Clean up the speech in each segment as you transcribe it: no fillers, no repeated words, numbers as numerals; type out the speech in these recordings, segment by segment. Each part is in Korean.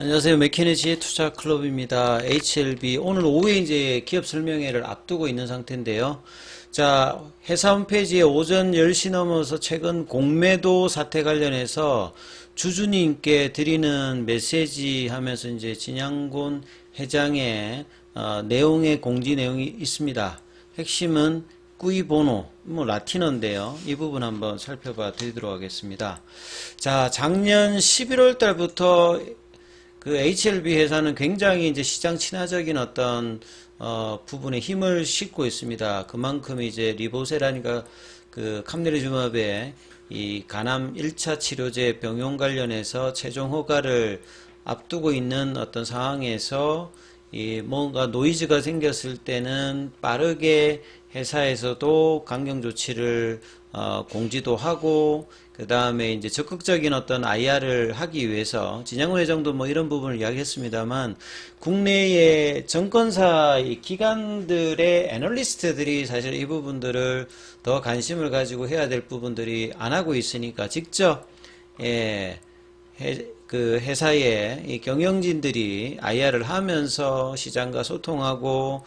안녕하세요. 맥키네지의 투자 클럽입니다. HLB 오늘 오후에 이제 기업 설명회를 앞두고 있는 상태인데요. 자, 회사 홈페이지에 오전 10시 넘어서 최근 공매도 사태 관련해서 주주님께 드리는 메시지 하면서 이제 진양곤 회장의 내용의 공지 내용이 있습니다. 핵심은 꾸이보노, 라틴어인데요. 이 부분 한번 살펴봐 드리도록 하겠습니다. 자, 작년 11월 달부터 그 HLB 회사는 굉장히 이제 시장 친화적인 어떤 부분에 힘을 싣고 있습니다. 그만큼 이제 리보세라니까 그 캄네리주마베 이 간암 1차 치료제 병용 관련해서 최종 허가를 앞두고 있는 어떤 상황에서 이 뭔가 노이즈가 생겼을 때는 빠르게 회사에서도 강경 조치를 공지도 하고 그 다음에 이제 적극적인 어떤 IR을 하기 위해서 진양훈 회장도 뭐 이런 부분을 이야기했습니다만 국내의 정권사 기관들의 애널리스트들이 사실 이 부분들을 더 관심을 가지고 해야 될 부분들이 안 하고 있으니까 직접 그 회사의 이 경영진들이 IR을 하면서 시장과 소통하고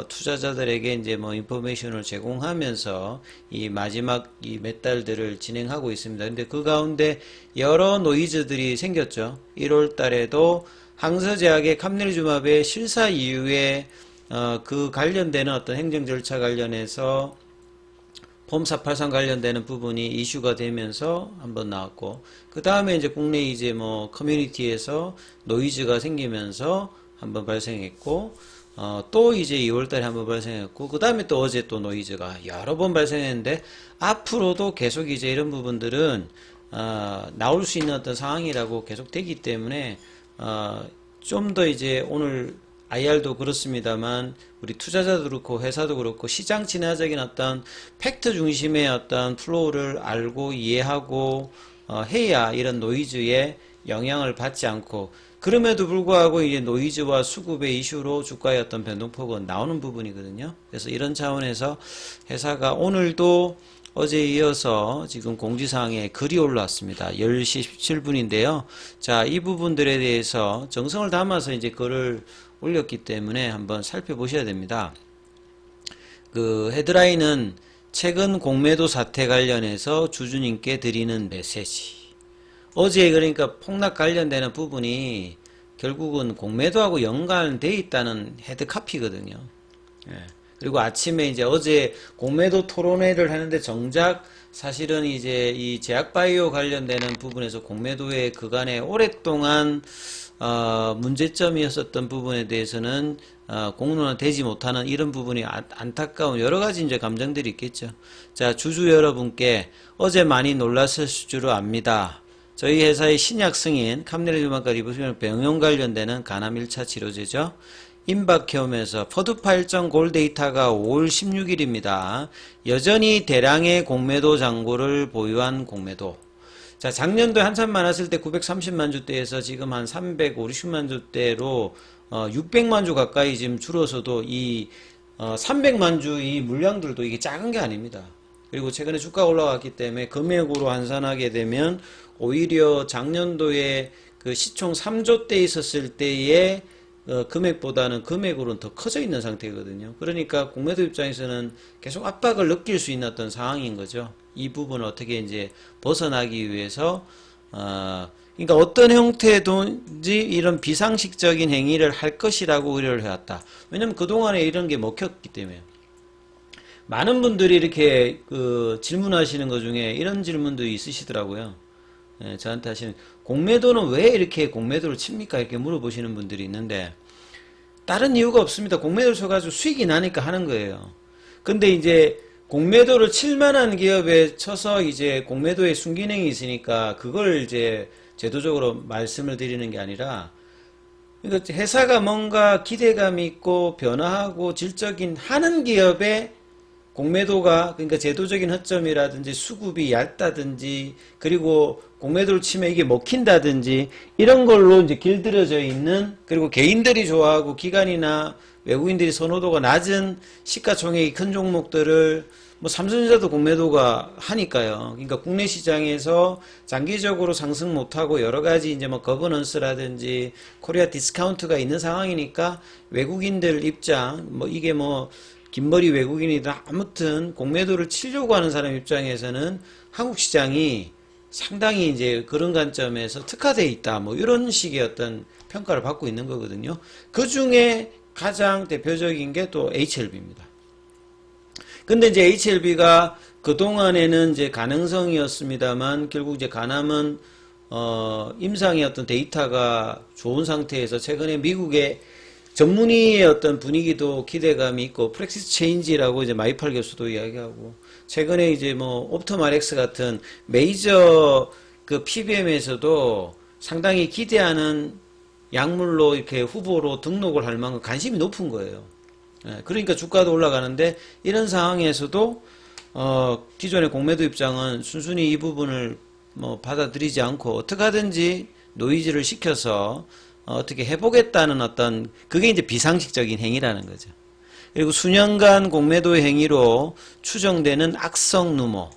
투자자들에게 이제 뭐 인포메이션을 제공하면서 이 마지막 이 몇 달들을 진행하고 있습니다. 근데 그 가운데 여러 노이즈들이 생겼죠. 1월 달에도 항서제약의 캄넬주마베 실사 이후에 그 관련되는 어떤 행정 절차 관련해서 폼 483 관련되는 부분이 이슈가 되면서 한번 나왔고, 그 다음에 이제 국내 이제 뭐 커뮤니티에서 노이즈가 생기면서 한번 발생했고, 또 이제 2월 달에 한번 발생했고, 그 다음에 또 어제 또 노이즈가 여러 번 발생했는데, 앞으로도 계속 이제 이런 부분들은, 나올 수 있는 어떤 상황이라고 계속 되기 때문에, 좀 더 이제 오늘 IR도 그렇습니다만 우리 투자자도 그렇고 회사도 그렇고 시장 친화적인 어떤 팩트 중심의 어떤 플로우를 알고 이해하고 해야 이런 노이즈에 영향을 받지 않고, 그럼에도 불구하고 이제 노이즈와 수급의 이슈로 주가의 어떤 변동폭은 나오는 부분이거든요. 그래서 이런 차원에서 회사가 오늘도 어제에 이어서 지금 공지사항에 글이 올라왔습니다. 10시 17분인데요. 자, 이 부분들에 대해서 정성을 담아서 이제 글을 올렸기 때문에 한번 살펴보셔야 됩니다. 그 헤드라인은 최근 공매도 사태 관련해서 주주님께 드리는 메시지. 어제 그러니까 폭락 관련되는 부분이 결국은 공매도하고 연관되어 있다는 헤드카피거든요. 예. 그리고 아침에 이제 어제 공매도 토론회를 하는데 정작 사실은 이제 이 제약바이오 관련되는 부분에서 공매도의 그간에 오랫동안 문제점이었었던 부분에 대해서는 공론화되지 못하는 이런 부분이 안타까운 여러 가지 이제 감정들이 있겠죠. 자, 주주 여러분께 어제 많이 놀랐을 줄로 압니다. 저희 회사의 신약 승인 캄네리주마카 리보세라닌 병용 관련되는 간암 1차 치료제죠. 인바케엄에서 퍼드파일정 골 데이터가 5월 16일입니다. 여전히 대량의 공매도 잔고를 보유한 공매도. 자, 작년도에 한참 많았을 때 930만 주대에서 지금 한 350만 주대로 600만 주 가까이 지금 줄어서도 이 300만 주 이 물량들도 이게 작은 게 아닙니다. 그리고 최근에 주가가 올라갔기 때문에 금액으로 환산하게 되면 오히려 작년도에 그 시총 3조 대 있었을 때의 금액보다는 금액으로는 더 커져 있는 상태거든요. 그러니까 공매도 입장에서는 계속 압박을 느낄 수 있는 어떤 상황인 거죠. 이 부분을 어떻게 이제 벗어나기 위해서, 그러니까 어떤 형태든지 이런 비상식적인 행위를 할 것이라고 의뢰를 해왔다. 왜냐면 그동안에 이런 게 먹혔기 때문에. 많은 분들이 이렇게 질문하시는 것 중에 이런 질문도 있으시더라고요. 예, 저한테 하시는, 공매도는 왜 이렇게 공매도를 칩니까? 이렇게 물어보시는 분들이 있는데, 다른 이유가 없습니다. 공매도를 쳐가지고 수익이 나니까 하는 거예요. 근데 이제 공매도를 칠 만한 기업에 쳐서 이제 공매도에 순기능이 있으니까 그걸 이제 제도적으로 말씀을 드리는 게 아니라, 그러니까 회사가 뭔가 기대감이 있고 변화하고 질적인 하는 기업에 공매도가, 그러니까 제도적인 허점이라든지 수급이 얇다든지 그리고 공매도를 치면 이게 먹힌다든지 이런 걸로 이제 길들여져 있는, 그리고 개인들이 좋아하고 기관이나 외국인들이 선호도가 낮은 시가총액이 큰 종목들을 뭐 삼성전자도 공매도가 하니까요. 그러니까 국내 시장에서 장기적으로 상승 못하고 여러 가지 이제 뭐 거버넌스라든지 코리아 디스카운트가 있는 상황이니까 외국인들 입장, 뭐 이게 뭐 긴머리 외국인이다 아무튼 공매도를 치려고 하는 사람 입장에서는 한국 시장이 상당히 이제 그런 관점에서 특화되어 있다. 뭐 이런 식의 어떤 평가를 받고 있는 거거든요. 그 중에 가장 대표적인 게 또 HLB입니다. 근데 이제 HLB가 그동안에는 이제 가능성이었습니다만 결국 이제 가남은 임상의 어떤 데이터가 좋은 상태에서 최근에 미국의 전문의의 어떤 분위기도 기대감이 있고 프랙시스 체인지라고 이제 마이팔 교수도 이야기하고 최근에 이제 뭐 옵토말엑스 같은 메이저 그 PBM에서도 상당히 기대하는 약물로 이렇게 후보로 등록을 할 만큼 관심이 높은 거예요. 그러니까 주가도 올라가는데 이런 상황에서도 기존의 공매도 입장은 순순히 이 부분을 뭐 받아들이지 않고 어떻게 하든지 노이즈를 시켜서 어떻게 해보겠다는 어떤 그게 이제 비상식적인 행위라는 거죠. 그리고 수년간 공매도 행위로 추정되는 악성 누모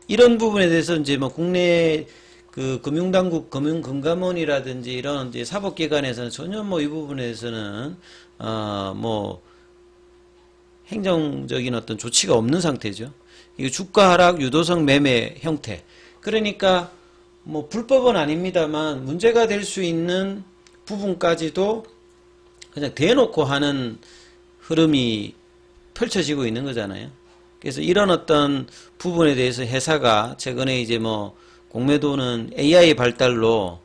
이런 부분에 대해서 이제 뭐 국내 그 금융당국, 금감원이라든지 이런 이제 사법기관에서는 전혀 뭐 이 부분에 대해서는 뭐 행정적인 어떤 조치가 없는 상태죠. 이거 주가 하락 유도성 매매 형태. 그러니까 뭐 불법은 아닙니다만 문제가 될 수 있는 부분까지도 그냥 대놓고 하는 흐름이 펼쳐지고 있는 거잖아요. 그래서 이런 어떤 부분에 대해서 회사가 최근에 이제 뭐 공매도는 AI 발달로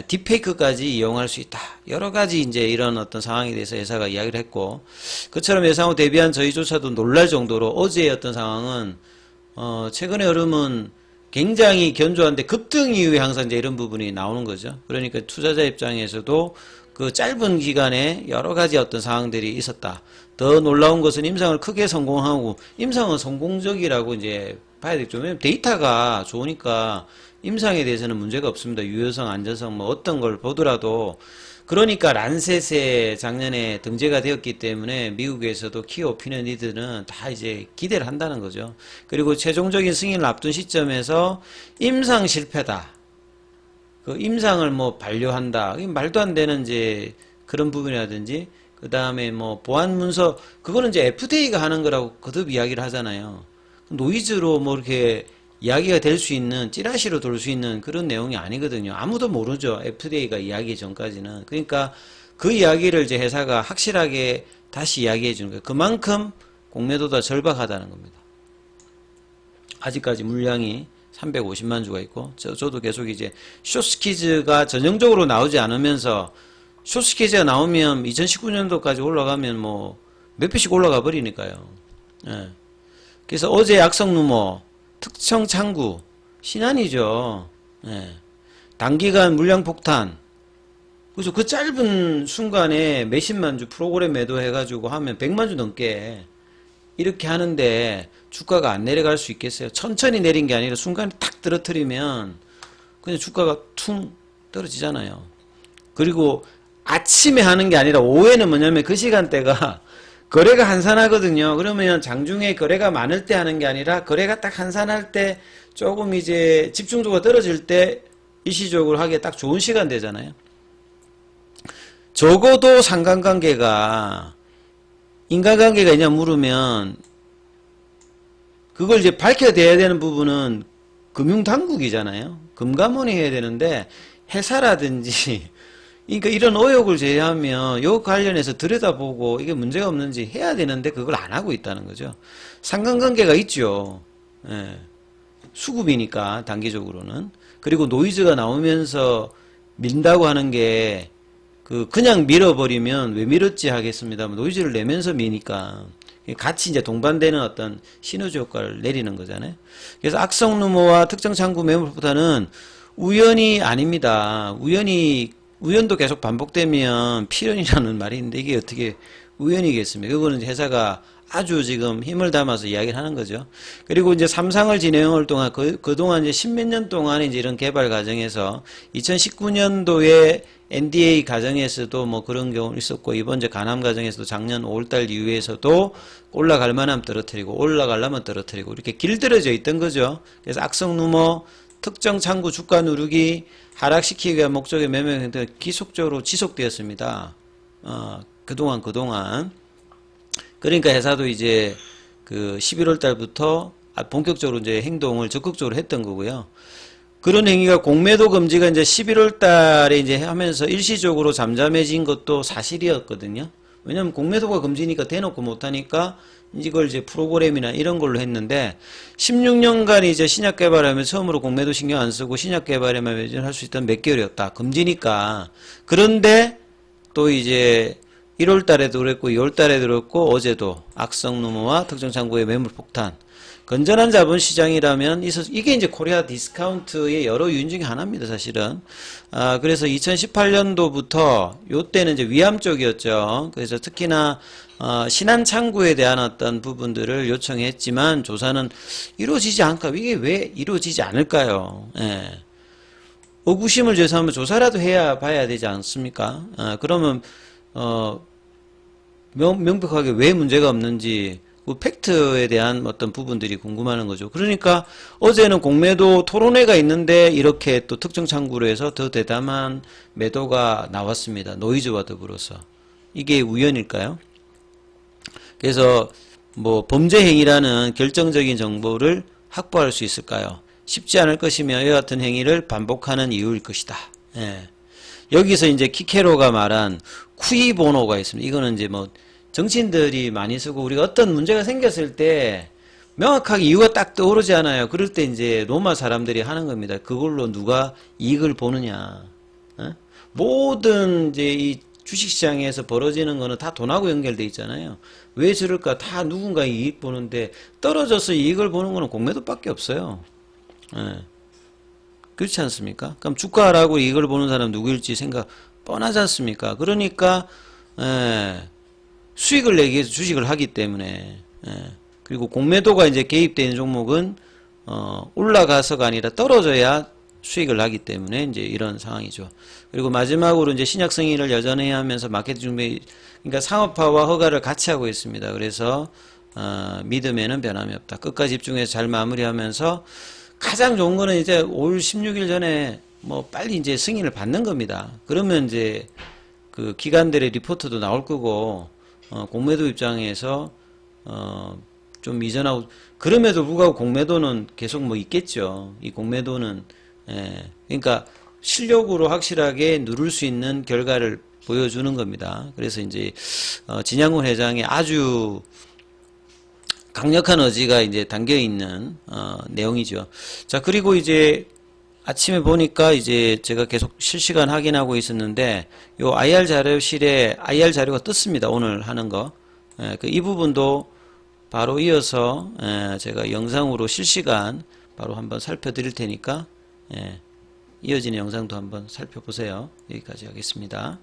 딥페이크까지 이용할 수 있다. 여러 가지 이제 이런 어떤 상황에 대해서 회사가 이야기를 했고, 그처럼 예상하고 대비한 저희조차도 놀랄 정도로 어제의 어떤 상황은, 최근의 흐름은 굉장히 견조한데 급등 이후에 항상 이제 이런 부분이 나오는 거죠. 그러니까 투자자 입장에서도 그 짧은 기간에 여러 가지 어떤 상황들이 있었다. 더 놀라운 것은 임상을 크게 성공하고, 임상은 성공적이라고 이제 봐야 되겠죠. 왜냐면 데이터가 좋으니까 임상에 대해서는 문제가 없습니다. 유효성, 안전성 뭐 어떤 걸 보더라도. 그러니까 란셋에 작년에 등재가 되었기 때문에 미국에서도 키 오피니언 리더는 다 이제 기대를 한다는 거죠. 그리고 최종적인 승인을 앞둔 시점에서 임상 실패다. 그 임상을 뭐 반려한다. 말도 안 되는 이제 그런 부분이라든지 그 다음에 뭐 보안 문서 그거는 이제 FDA가 하는 거라고 거듭 이야기를 하잖아요. 노이즈로 뭐 이렇게 이야기가 될 수 있는 찌라시로 돌 수 있는 그런 내용이 아니거든요. 아무도 모르죠. FDA가 이야기 전까지는. 그러니까 그 이야기를 이제 회사가 확실하게 다시 이야기해 주는 거예요. 그만큼 공매도가 절박하다는 겁니다. 아직까지 물량이 350만 주가 있고 저도 계속 이제 숏스키즈가 전형적으로 나오지 않으면서 숏스키즈가 나오면 2019년도까지 올라가면 뭐 몇 배씩 올라가 버리니까요. 예. 그래서 어제 악성 루머 특정 창구 신안이죠. 예. 단기간 물량 폭탄. 그래서 그 짧은 순간에 몇십만 주 프로그램 매도해가지고 하면 100만 주 넘게 이렇게 하는데 주가가 안 내려갈 수 있겠어요? 천천히 내린 게 아니라 순간에 탁 떨어뜨리면 그냥 주가가 퉁 떨어지잖아요. 그리고 아침에 하는 게 아니라 오후에는 뭐냐면 그 시간대가 거래가 한산하거든요. 그러면 장중에 거래가 많을 때 하는 게 아니라 거래가 딱 한산할 때 조금 이제 집중도가 떨어질 때 일시적으로 하기에 딱 좋은 시간대잖아요. 적어도 상관관계가 인간관계가 있냐 물으면 그걸 이제 밝혀내야 되는 부분은 금융당국이잖아요. 금감원이 해야 되는데 회사라든지 그러니까 이런 의혹을 제기하면 요 관련해서 들여다보고 이게 문제가 없는지 해야 되는데 그걸 안 하고 있다는 거죠. 상관관계가 있죠. 예. 수급이니까 단기적으로는. 그리고 노이즈가 나오면서 민다고 하는 게 그냥 밀어버리면 왜 밀었지 하겠습니다만 노이즈를 내면서 미니까 같이 이제 동반되는 어떤 시너지 효과를 내리는 거잖아요. 그래서 악성 루머와 특정 창구 매물보다는 우연이 아닙니다. 우연도 계속 반복되면 필연이라는 말이 있는데 이게 어떻게 우연이겠습니까? 그거는 회사가 아주 지금 힘을 담아서 이야기를 하는 거죠. 그리고 이제 삼상을 진행할 동안 그동안 이제 십몇 년 동안 이제 이런 개발 과정에서 2019년도에 NDA 과정에서도 뭐 그런 경우 있었고, 이번 이제 간암 과정에서도 작년 5월달 이후에서도 올라갈 만하면 떨어뜨리고, 올라가려면 떨어뜨리고, 이렇게 길들여져 있던 거죠. 그래서 악성 루머, 특정 창구 주가 누르기, 하락시키기 위한 목적의 매매 행태가 기속적으로 지속되었습니다. 그동안. 그러니까 회사도 이제 그 11월 달부터 본격적으로 이제 행동을 적극적으로 했던 거고요. 그런 행위가 공매도 금지가 이제 11월 달에 이제 하면서 일시적으로 잠잠해진 것도 사실이었거든요. 왜냐면 공매도가 금지니까 대놓고 못하니까 이걸 이제 프로그램이나 이런 걸로 했는데 16년간 이제 신약 개발하면 처음으로 공매도 신경 안 쓰고 신약 개발에만 매진할 수 있던 몇 개월이었다. 금지니까. 그런데 또 이제 1월 달에도 그랬고 2월 달에도 그랬고 어제도 악성 루머와 특정 창구의 매물 폭탄. 건전한 자본시장이라면 이게 이제 코리아 디스카운트의 여러 요인 중에 하나입니다, 사실은. 그래서 2018년도부터 요때는 이제 위암 쪽이었죠. 그래서 특히나 신한 창구에 대한 어떤 부분들을 요청했지만 조사는 이루어지지 않을까? 이게 왜 이루어지지 않을까요? 예. 의구심을 제기하면 조사라도 해야 봐야 되지 않습니까? 그러면 명백하게 왜 문제가 없는지 그 팩트에 대한 어떤 부분들이 궁금하는 거죠. 그러니까 어제는 공매도 토론회가 있는데 이렇게 또 특정 창구로 해서 더 대담한 매도가 나왔습니다. 노이즈와 더불어서. 이게 우연일까요? 그래서 뭐 범죄 행위라는 결정적인 정보를 확보할 수 있을까요? 쉽지 않을 것이며 이와 같은 행위를 반복하는 이유일 것이다. 예. 여기서 이제 키케로가 말한 쿠이 번호가 있습니다. 이거는 이제 뭐 정치인들이 많이 쓰고 우리가 어떤 문제가 생겼을 때 명확하게 이유가 딱 떠오르지 않아요. 그럴 때 이제 로마 사람들이 하는 겁니다. 그걸로 누가 이익을 보느냐. 어? 모든 이제 이 주식시장에서 벌어지는 거는 다 돈하고 연결돼 있잖아요. 왜 저럴까? 다 누군가 이익 보는데 떨어져서 이익을 보는 거는 공매도밖에 없어요. 예. 그렇지 않습니까? 그럼 주가라고 이익을 보는 사람 누구일지 생각 뻔하지 않습니까? 그러니까 수익을 내기 위해서 주식을 하기 때문에 그리고 공매도가 이제 개입되는 종목은 올라가서가 아니라 떨어져야 수익을 하기 때문에 이제 이런 상황이죠. 그리고 마지막으로 이제 신약 승인을 여전히 하면서 마케팅 준비, 그러니까 상업화와 허가를 같이 하고 있습니다. 그래서 믿음에는 변함이 없다. 끝까지 집중해서 잘 마무리하면서 가장 좋은 거는 이제 올 16일 전에 뭐 빨리 이제 승인을 받는 겁니다. 그러면 이제 그 기관들의 리포트도 나올 거고 공매도 입장에서 좀 이전하고 그럼에도 불구하고 공매도는 계속 뭐 있겠죠. 이 공매도는 그러니까 실력으로 확실하게 누를 수 있는 결과를 보여주는 겁니다. 그래서 이제 진양군 회장의 아주 강력한 의지가 이제 담겨 있는 내용이죠. 자, 그리고 이제 아침에 보니까 이제 제가 계속 실시간 확인하고 있었는데 요 IR 자료실에 IR 자료가 떴습니다. 오늘 하는 거. 이 부분도 바로 이어서 제가 영상으로 실시간 바로 한번 살펴드릴 테니까 이어지는 영상도 한번 살펴보세요. 여기까지 하겠습니다.